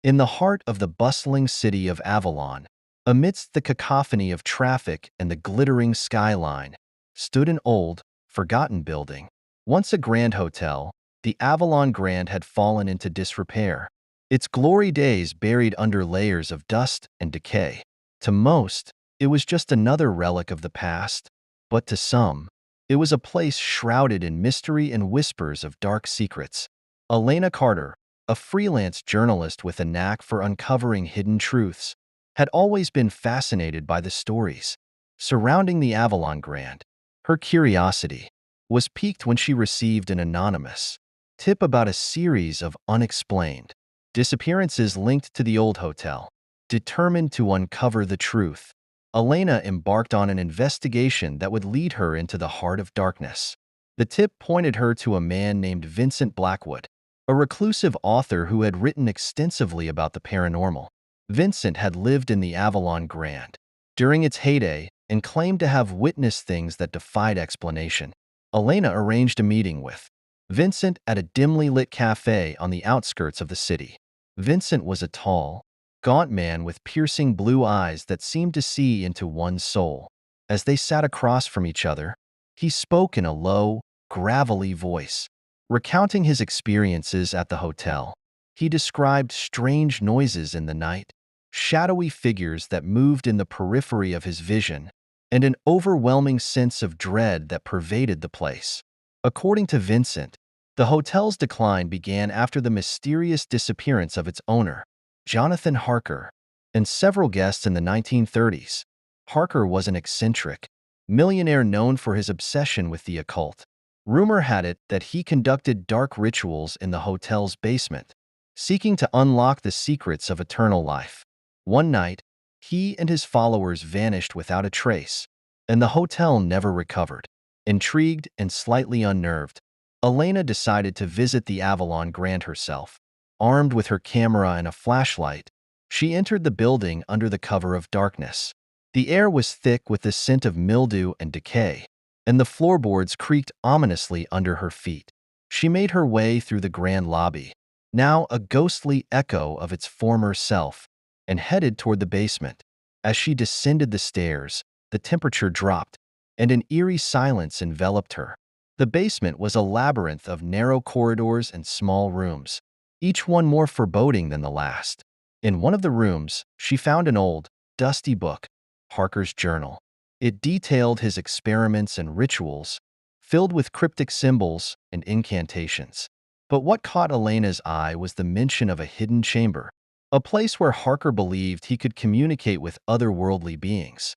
In the heart of the bustling city of Avalon, amidst the cacophony of traffic and the glittering skyline, stood an old, forgotten building. Once a grand hotel, the Avalon Grand had fallen into disrepair, its glory days buried under layers of dust and decay. To most, it was just another relic of the past, but to some, it was a place shrouded in mystery and whispers of dark secrets. Elena Carter, a freelance journalist with a knack for uncovering hidden truths, had always been fascinated by the stories surrounding the Avalon Grand. Her curiosity was piqued when she received an anonymous tip about a series of unexplained disappearances linked to the old hotel. Determined to uncover the truth, Elena embarked on an investigation that would lead her into the heart of darkness. The tip pointed her to a man named Vincent Blackwood, a reclusive author who had written extensively about the paranormal. Vincent had lived in the Avalon Grand during its heyday and claimed to have witnessed things that defied explanation. Elena arranged a meeting with Vincent at a dimly lit cafe on the outskirts of the city. Vincent was a tall, gaunt man with piercing blue eyes that seemed to see into one's soul. As they sat across from each other, he spoke in a low, gravelly voice, recounting his experiences at the hotel. He described strange noises in the night, shadowy figures that moved in the periphery of his vision, and an overwhelming sense of dread that pervaded the place. According to Vincent, the hotel's decline began after the mysterious disappearance of its owner, Jonathan Harker, and several guests in the 1930s. Harker was an eccentric millionaire known for his obsession with the occult. Rumor had it that he conducted dark rituals in the hotel's basement, seeking to unlock the secrets of eternal life. One night, he and his followers vanished without a trace, and the hotel never recovered. Intrigued and slightly unnerved, Elena decided to visit the Avalon Grand herself. Armed with her camera and a flashlight, she entered the building under the cover of darkness. The air was thick with the scent of mildew and decay, and the floorboards creaked ominously under her feet. She made her way through the grand lobby, now a ghostly echo of its former self, and headed toward the basement. As she descended the stairs, the temperature dropped, and an eerie silence enveloped her. The basement was a labyrinth of narrow corridors and small rooms, each one more foreboding than the last. In one of the rooms, she found an old, dusty book, Harker's journal. It detailed his experiments and rituals, filled with cryptic symbols and incantations. But what caught Elena's eye was the mention of a hidden chamber, a place where Harker believed he could communicate with otherworldly beings.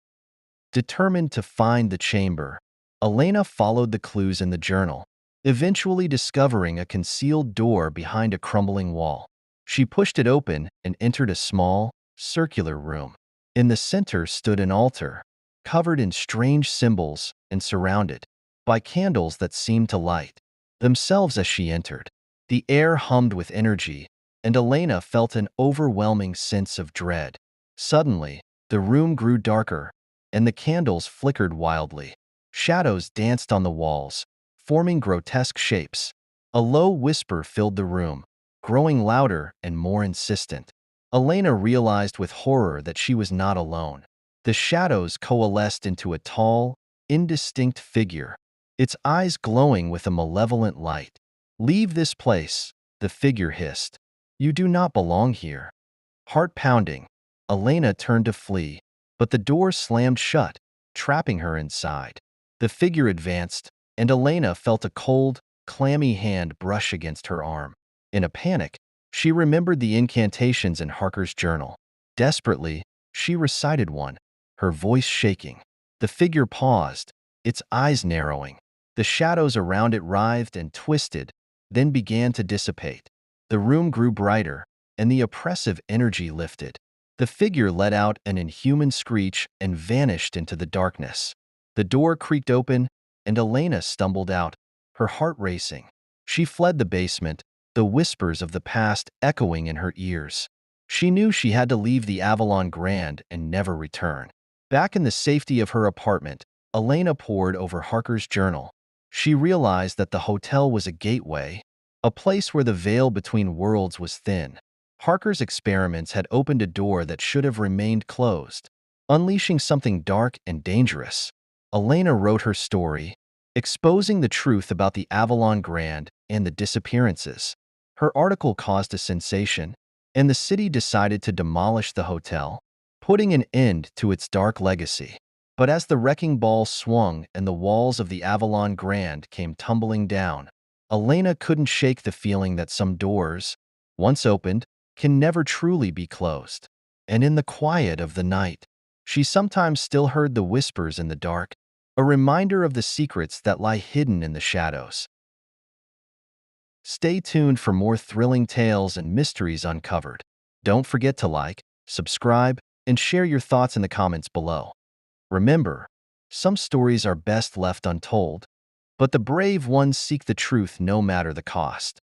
Determined to find the chamber, Elena followed the clues in the journal, eventually discovering a concealed door behind a crumbling wall. She pushed it open and entered a small, circular room. In the center stood an altar, covered in strange symbols and surrounded by candles that seemed to light themselves as she entered. The air hummed with energy, and Elena felt an overwhelming sense of dread. Suddenly, the room grew darker, and the candles flickered wildly. Shadows danced on the walls, forming grotesque shapes. A low whisper filled the room, growing louder and more insistent. Elena realized with horror that she was not alone. The shadows coalesced into a tall, indistinct figure, its eyes glowing with a malevolent light. "Leave this place," the figure hissed. "You do not belong here." Heart pounding, Elena turned to flee, but the door slammed shut, trapping her inside. The figure advanced, and Elena felt a cold, clammy hand brush against her arm. In a panic, she remembered the incantations in Harker's journal. Desperately, she recited one, her voice shaking. The figure paused, its eyes narrowing. The shadows around it writhed and twisted, then began to dissipate. The room grew brighter, and the oppressive energy lifted. The figure let out an inhuman screech and vanished into the darkness. The door creaked open, and Elena stumbled out, her heart racing. She fled the basement, the whispers of the past echoing in her ears. She knew she had to leave the Avalon Grand and never return. Back in the safety of her apartment, Elena pored over Harker's journal. She realized that the hotel was a gateway, a place where the veil between worlds was thin. Harker's experiments had opened a door that should have remained closed, unleashing something dark and dangerous. Elena wrote her story, exposing the truth about the Avalon Grand and the disappearances. Her article caused a sensation, and the city decided to demolish the hotel, putting an end to its dark legacy. But as the wrecking ball swung and the walls of the Avalon Grand came tumbling down, Elena couldn't shake the feeling that some doors, once opened, can never truly be closed. And in the quiet of the night, she sometimes still heard the whispers in the dark, a reminder of the secrets that lie hidden in the shadows. Stay tuned for more thrilling tales and mysteries uncovered. Don't forget to like, subscribe, and share your thoughts in the comments below. Remember, some stories are best left untold, but the brave ones seek the truth no matter the cost.